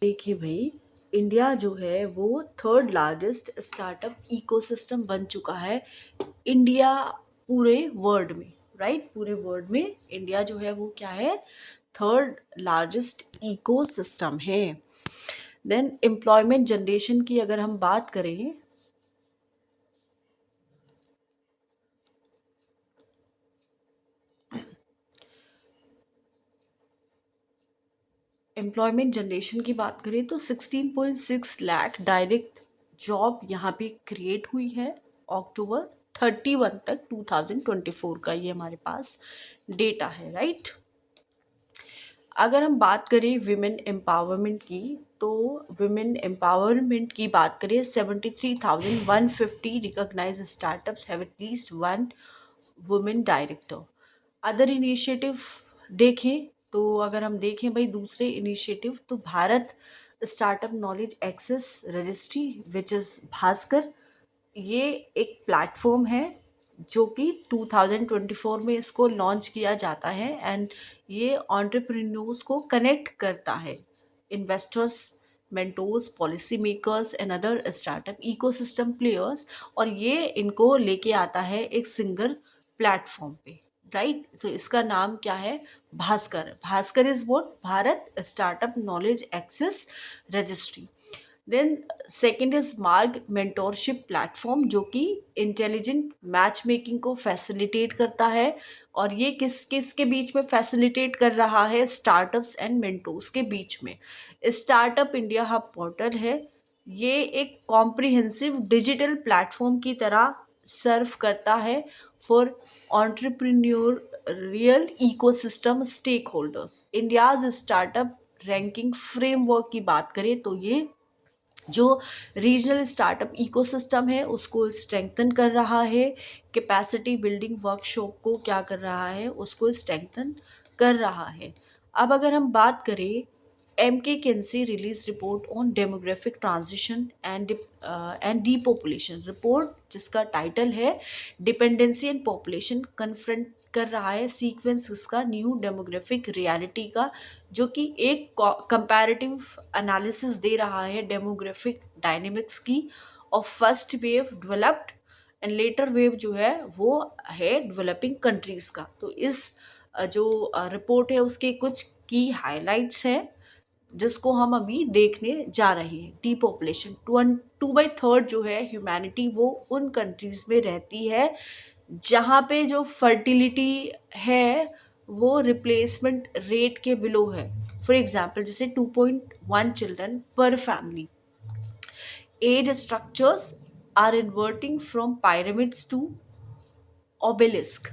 देखिए भाई, इंडिया जो है वो थर्ड लार्जेस्ट स्टार्टअप इकोसिस्टम बन चुका है। इंडिया पूरे वर्ल्ड में, राइट, पूरे वर्ल्ड में इंडिया जो है वो क्या है, थर्ड लार्जेस्ट इकोसिस्टम है। देन एम्प्लॉयमेंट जनरेशन की अगर हम बात करें, एम्प्लॉयमेंट जनरेशन की बात करें तो 16.6 लाख डायरेक्ट जॉब यहाँ पे क्रिएट हुई है। अक्टूबर 31 तक 2024 का ये हमारे पास डेटा है, राइट। अगर हम बात करें विमेन एम्पावरमेंट की, तो विमेन एम्पावरमेंट की बात करें 73,150 recognise startups have at least one women director. Other initiative देखें तो अगर हम देखें भाई दूसरे इनिशिएटिव, तो Bharat startup knowledge access registry which is Bhaskar, ये एक प्लेटफॉर्म है जो कि 2024 में इसको लॉन्च किया जाता है। एंड ये एंटरप्रेन्योर्स को कनेक्ट करता है, investors, mentors, policy makers and other startup ecosystem players, और ये इनको लेके आता है एक सिंगल प्लेटफॉर्म पे, राइट। तो इसका नाम क्या है, Bhaskar. Bhaskar is what, Bharat startup knowledge access registry. Then second is Marg mentorship platform, जो कि इंटेलिजेंट मैच मेकिंग को फैसिलिटेट करता है। और ये किस किस के बीच में फैसिलिटेट कर रहा है, स्टार्टअप्स एंड मेंटोर्स के बीच में। स्टार्टअप इंडिया हब पोर्टल है, ये एक कॉम्प्रिहेंसिव डिजिटल प्लेटफॉर्म की तरह सर्व करता है for entrepreneurial ecosystem stakeholders। India's startup ranking framework की बात करें तो ये जो रीजनल स्टार्टअप इकोसिस्टम है उसको स्ट्रेंथन कर रहा है, कैपेसिटी बिल्डिंग वर्कशॉप को क्या कर रहा है, उसको स्ट्रेंथन कर रहा है। अब अगर हम बात करें, MK Kinsey release report on demographic transition and depopulation report, जिसका टाइटल है डिपेंडेंसी एंड पॉपुलेशन कन्फ्रंट कर रहा है सीक्वेंस इसका न्यू डेमोग्राफिक रियलिटी का, जो कि एक कंपैरेटिव एनालिसिस दे रहा है डेमोग्राफिक डायनेमिक्स की। और first wave developed and later wave जो है वो है डेवलपिंग कंट्रीज का। तो इस जो रिपोर्ट है उसके कुछ की हाइलाइट्स हैं जिसको हम अभी देखने जा रहे हैं। डी पॉपुलेशन, 2/3 जो है ह्यूमैनिटी वो उन कंट्रीज में रहती है जहाँ पे जो फर्टिलिटी है वो रिप्लेसमेंट रेट के बिलो है। फॉर एग्जाम्पल जैसे 2.1 children per family. Age structures are inverting from pyramids to obelisk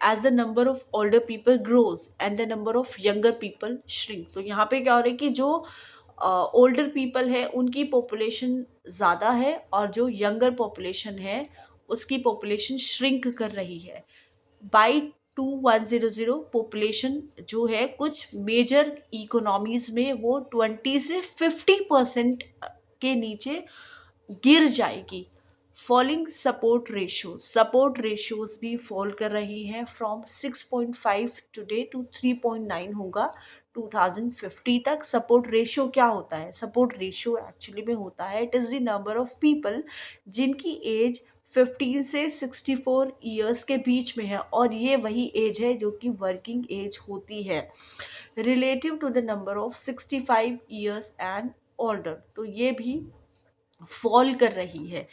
as the number of older people grows and the number of younger people shrink। तो यहाँ पे क्या हो रहा है कि जो ओल्डर पीपल है उनकी पॉपुलेशन ज़्यादा है और जो यंगर पॉपुलेशन है उसकी पॉपुलेशन श्रिंक कर रही है। बाई 2100 पॉपुलेशन जो है कुछ मेजर इकोनॉमीज में वो 20 से 50% के नीचे गिर जाएगी। फॉलिंग सपोर्ट रेशियोज भी फॉल कर रही हैं, फ्रॉम 6.5 टुडे टू 3.9 होगा 2050 तक। सपोर्ट रेशियो क्या होता है, सपोर्ट रेशियो एक्चुअली में होता है, it is the number of people जिनकी एज 15 से 64 ईयर्स के बीच में है, और ये वही एज है जो कि वर्किंग एज होती है, relative to the number of 65 years and older. तो ये भी फॉल कर रही है।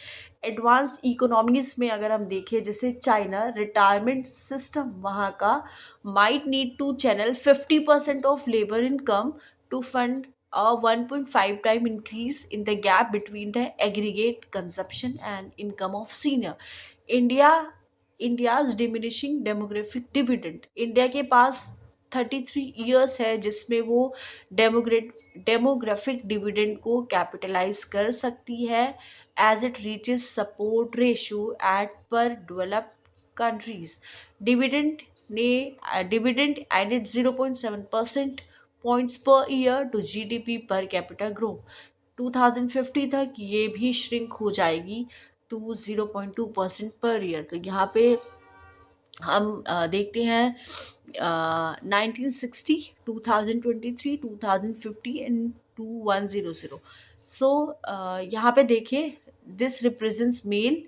एडवांस्ड इकोनॉमीज में अगर हम देखें जैसे चाइना, रिटायरमेंट सिस्टम वहाँ का might need to channel 50% of labour income to fund a 1.5 time increase in the gap between the aggregate consumption and income of senior। India India's diminishing demographic dividend, India के पास 33 years है जिसमें वो demographic dividend को capitalise कर सकती है as it reaches support ratio at par developed countries. Dividend ने dividend added 0.7% points per year to GDP per capita grow. 2050 तक ये भी श्रिंक हो जाएगी टू 0.2% पर ईयर। तो यहाँ पे हम देखते हैं 1960, 2023, 2050 एंड 2100. सो यहाँ पे देखिए, दिस रिप्रेजेंट्स मेल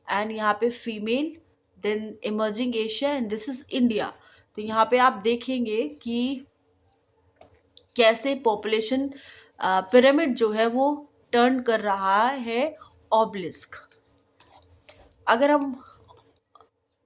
एंड यहाँ पे female, then emerging Asia and this is India. तो यहाँ पे आप देखेंगे कि कैसे पॉपुलेशन पिरामिड जो है वो टर्न कर रहा है ऑब्लिस्क. अगर हम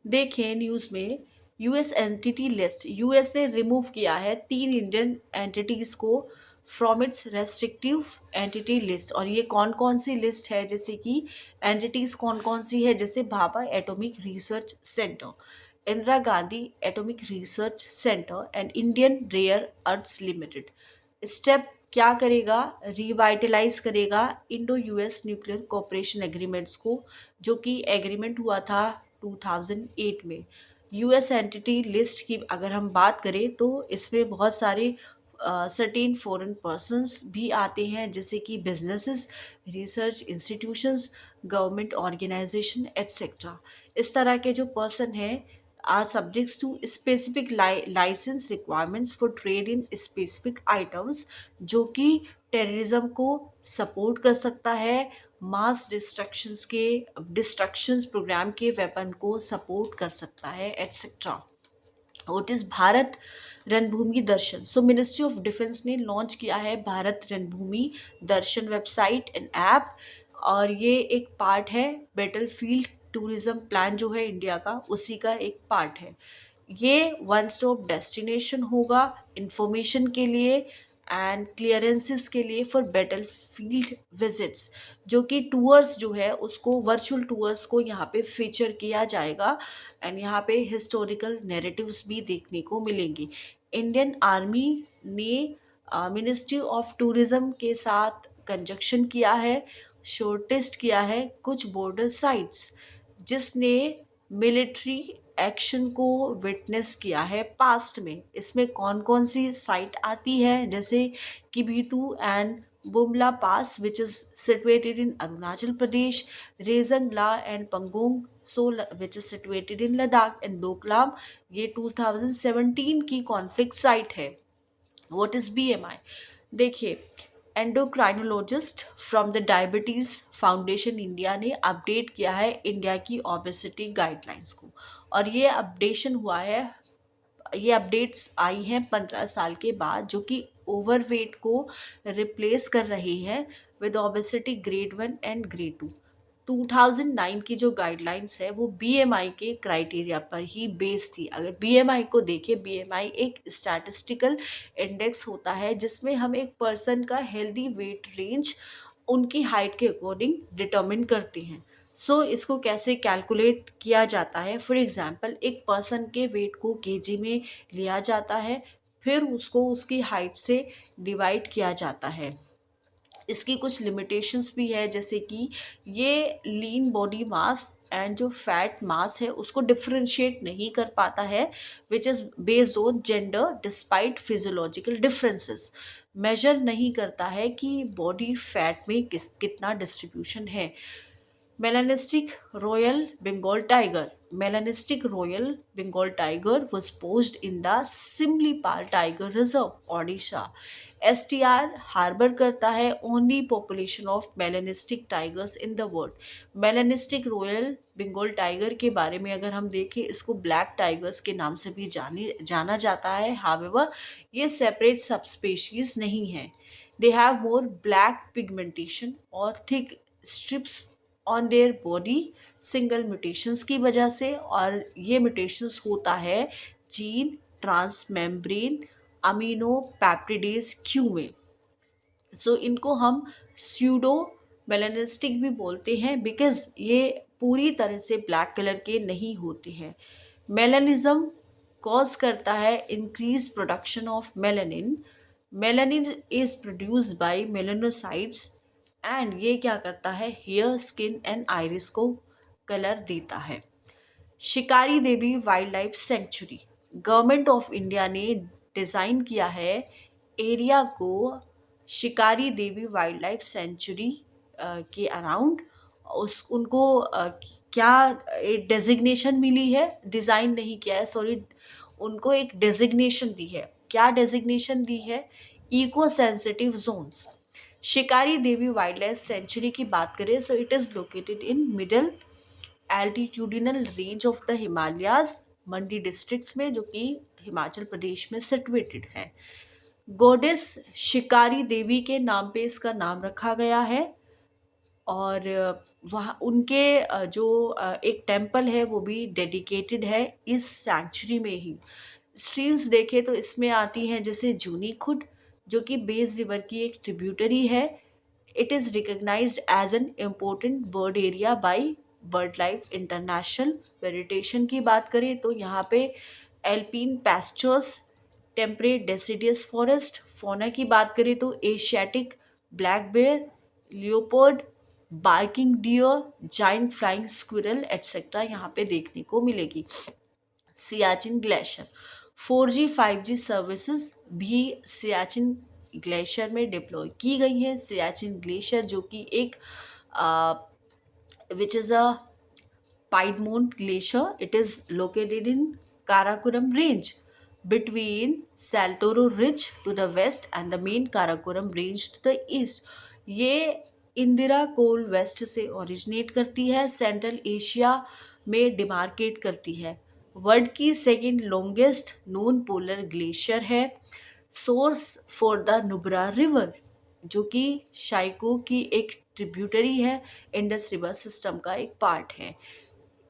देखें न्यूज़ में, यूएस एंटिटी लिस्ट, यूएस ने रिमूव किया है 3 इंडियन एंटिटीज़ को from its restrictive entity list. और ये कौन कौन सी लिस्ट है, जैसे कि एंटिटीज़ कौन कौन सी है, जैसे Bhabha atomic research centre, Indira Gandhi atomic research centre and Indian rare earths limited. Step क्या करेगा, रिवाइटलाइज करेगा Indo US nuclear cooperation agreements को, जो कि एग्रीमेंट हुआ था 2008 में. यूएस एंटिटी लिस्ट की अगर हम बात करें तो इसमें बहुत सारे सर्टेन फॉरेन पर्सन्स भी आते हैं, जैसे कि businesses, research institutions, government organisation etcetera. इस तरह के जो पर्सन हैं are subjects to specific license requirements for trade in specific items, जो कि टेररिज्म को सपोर्ट कर सकता है, मास डिस्ट्रक्शंस प्रोग्राम के वेपन को सपोर्ट कर सकता है एट्सेट्रा. व्हाट इज भारत रणभूमि दर्शन. सो मिनिस्ट्री ऑफ डिफेंस ने लॉन्च किया है भारत रणभूमि दर्शन वेबसाइट एंड ऐप, और ये एक पार्ट है बैटल फील्ड टूरिज्म प्लान जो है इंडिया का, उसी का एक पार्ट है. ये वन स्टॉप डेस्टिनेशन होगा इंफॉर्मेशन के लिए एंड क्लियरेंसेस के लिए फॉर बैटल फील्ड विजिट्स, जो कि टूर्स जो है उसको, वर्चुअल टूर्स को यहाँ पे फीचर किया जाएगा एंड यहाँ पे हिस्टोरिकल नैरेटिव्स भी देखने को मिलेंगे. इंडियन आर्मी ने मिनिस्ट्री ऑफ टूरिज्म के साथ कंजक्शन किया है, शॉर्टलिस्ट किया है कुछ बॉर्डर साइट्स जिसने मिलिट्री एक्शन को विटनेस किया है पास्ट में. इसमें कौन कौन सी साइट आती है, जैसे Kibithu and Bumla pass which is situated in Arunachal Pradesh, Rezang La and Pangong Tso which is situated in Ladakh and Doklam, ये 2017 की कॉन्फ्लिक्ट साइट है. What is BMI. देखिए, endocrinologist from the diabetes foundation India ने अपडेट किया है इंडिया की ओबेसिटी गाइडलाइंस को, और ये अपडेशन हुआ है, ये अपडेट्स आई हैं 15 साल के बाद, जो कि ओवरवेट को रिप्लेस कर रही है with obesity grade 1 and grade 2. 2009 की जो गाइडलाइंस है वो बीएमआई के क्राइटेरिया पर ही बेस्ड थी. अगर बीएमआई को देखें, बीएमआई एक स्टैटिस्टिकल इंडेक्स होता है जिसमें हम एक पर्सन का हेल्दी वेट रेंज उनकी हाइट के अकॉर्डिंग डिटर्मिन करते हैं. सो इसको कैसे कैलकुलेट किया जाता है, फॉर एग्जांपल एक पर्सन के वेट को केजी में लिया जाता है, फिर उसको उसकी हाइट से डिवाइड किया जाता है. इसकी कुछ लिमिटेशंस भी है, जैसे कि ये लीन बॉडी मास एंड जो फैट मास है उसको डिफ्रेंशिएट नहीं कर पाता है, which is based on gender despite physiological differences. Major नहीं करता है कि बॉडी फैट में कितना डिस्ट्रीब्यूशन है. Melanistic Royal Bengal tiger. Melanistic Royal Bengal tiger was poached in the Simlipal Tiger Reserve, Odisha. STR harbour करता है only population of melanistic tigers in the world. Melanistic royal Bengal tiger के बारे में अगर हम देखें, इसको ब्लैक टाइगर्स के नाम से भी जाना जाता है. हावेवर ये सेपरेट सब स्पेशीज नहीं है. They have more black pigmentation और thick stripes on their body single mutations की वजह से, और ये म्यूटेशंस होता है gene transmembrane amino peptidase Q में. सो इनको हम स्यूडो मेलानिस्टिक भी बोलते हैं बिकॉज ये पूरी तरह से ब्लैक कलर के नहीं होते हैं. मेलानिज्म कॉज करता है increase production of melanin. Melanin is produced by melanocytes and ये क्या करता है, हेयर, स्किन एंड आइरिस को कलर देता है. Shikari Devi wild life sanctuary. Government of India ने डिज़ाइन किया है एरिया को Shikari Devi wild life sanctuary के अराउंड. उनको क्या डेजिग्नेशन मिली है, डिज़ाइन नहीं किया है, सॉरी, उनको एक डेजिग्नेशन दी है. क्या डेजिग्नेशन दी है, इको सेंसिटिव जोन्स। शिकारी देवी वाइल्ड लाइफ सेंचुरी की बात करें so it is located in middle altitudinal range of the Himalayas, Mandi districts में, जो कि हिमाचल प्रदेश में सिचुएटेड है। गॉडेस शिकारी देवी के नाम पे इसका नाम रखा गया है। और वहाँ उनके जो एक टेम्पल है वो भी डेडिकेटेड है इस सैंक्चुरी में ही। स्ट्रीम्स देखें तो इसमें आती हैं जैसे जूनी खुड, जो कि बेस रिवर की एक ट्रिब्यूटरी है। It is recognised as an important bird area by bird life international. Vegetation की बात करें तो यहाँ पे alpine pastures, temperate deciduous forest. Fauna की बात करें तो Asiatic black bear, leopard, barking deer, giant flying squirrel etcetera यहाँ पे देखने को मिलेगी। Siachen glacier, 4G 5G services भी सियाचिन ग्लेशियर में डिप्लॉय की गई है। सियाचिन ग्लेशियर जो कि एक which is a Piedmont Glacier. It is located in Karakoram Range between Saltoro Ridge to the west and the main Karakoram Range to the east. ये इंदिरा कोल waste से ओरिजिनेट करती है, सेंट्रल एशिया में डिमार्केट करती है। वर्ल्ड की second longest known polar glacier है। Source for the Nubra river, जो कि शाइको की एक ट्रिब्यूटरी है, इंडस रिवर सिस्टम का एक पार्ट है।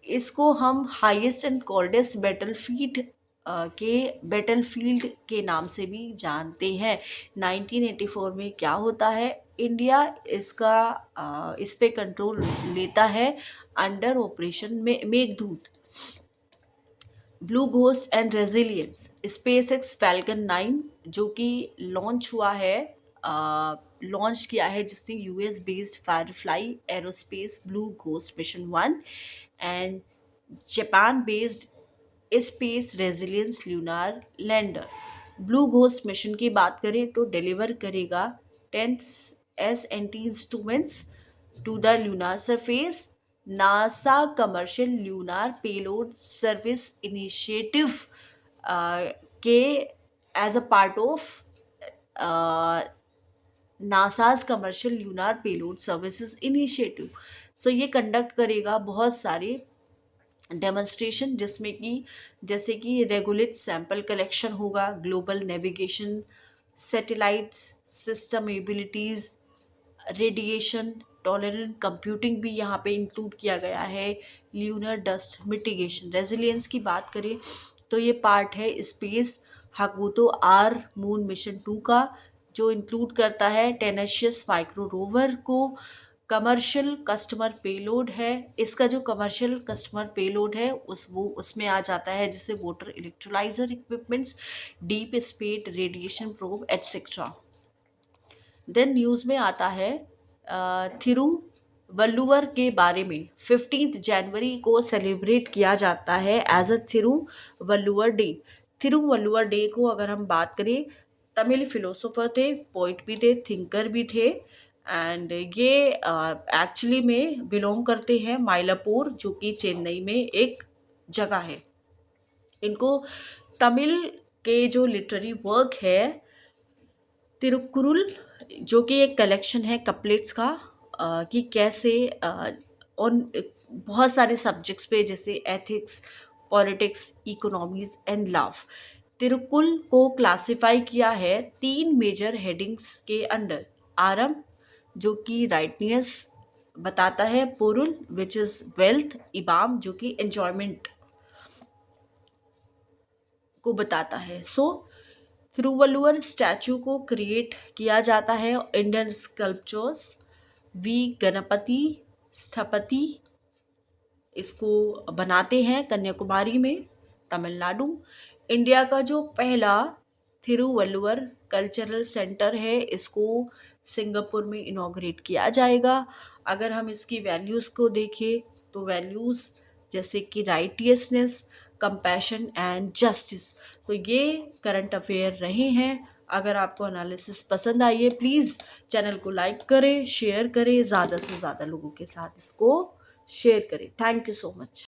इसको हम हाईएस्ट एंड कोल्डेस्ट बैटलफील्ड के नाम से भी जानते हैं। 1984 में क्या होता है, इंडिया इस पे कंट्रोल लेता है अंडर ऑपरेशन में Meghdoot. Blue Ghost and Resilience, SpaceX Falcon 9 जो कि लॉन्च किया है जिसने US based Firefly Aerospace Blue Ghost mission 1 and Japan based space Resilience lunar lander. Blue Ghost mission की बात करें तो डिलीवर करेगा 10th SNT instruments to the lunar surface. NASA commercial lunar payload service initiative के as a part of NASA's commercial lunar payload services initiative. So ये conduct करेगा बहुत सारे डेमोन्स्ट्रेशन, जिसमें कि जैसे कि रेगुलेट सैंपल कलेक्शन होगा, global navigation, satellites, system abilities, radiation tolerant computing भी यहाँ पे इंक्लूड किया गया है, ल्यूनर डस्ट मिटिगेशन। रेजिलियंस की बात करें तो ये पार्ट है स्पेस हाकुतो आर मून मिशन 2 का, जो इंक्लूड करता है टेनेशियस माइक्रो रोवर को। कमर्शियल कस्टमर पेलोड है, इसका जो कमर्शियल कस्टमर पेलोड है उसमें आ जाता है जैसे water electrolyser equipments, deep space radiation probe etcetera. Then news में आता है थिरुवल्लुवर के बारे में। 15 जनवरी को सेलिब्रेट किया जाता है as a Thiruvalluvar day. Thiruvalluvar day को अगर हम बात करें, तमिल फिलोसोफर थे, पोइट भी थे, थिंकर भी थे, एंड ये एक्चुअली में बिलोंग करते हैं माइलापुर, जो कि चेन्नई में एक जगह है। इनको तमिल के जो लिटरेरी वर्क है तिरुकुरुल, जो कि एक कलेक्शन है कपलेट्स का, कि कैसे ऑन बहुत सारे सब्जेक्ट्स पे जैसे ethics, politics, economies and love. Thirukkural को क्लासिफाई किया है 3 मेजर हेडिंग्स के अंडर। आरंभ जो कि राइटनेस बताता है, पोरुल विच इज़ वेल्थ, इबाम जो कि एन्जॉयमेंट को बताता है। सो थिरुवल्लुवर स्टैचू को क्रिएट किया जाता है इंडियन स्कल्पचर्स वी गणपति स्थपति इसको बनाते हैं कन्याकुमारी में, तमिलनाडु। इंडिया का जो पहला थिरुवल्लुवर कल्चरल सेंटर है, इसको सिंगापुर में इनॉग्रेट किया जाएगा। अगर हम इसकी वैल्यूज़ को देखें तो वैल्यूज़ जैसे कि राइटियसनेस, कंपैशन एंड जस्टिस। तो ये करंट अफेयर रहे हैं। अगर आपको एनालिसिस पसंद आई है, प्लीज़ चैनल को लाइक करें, शेयर करें, ज़्यादा से ज़्यादा लोगों के साथ इसको शेयर करें। Thank you so much.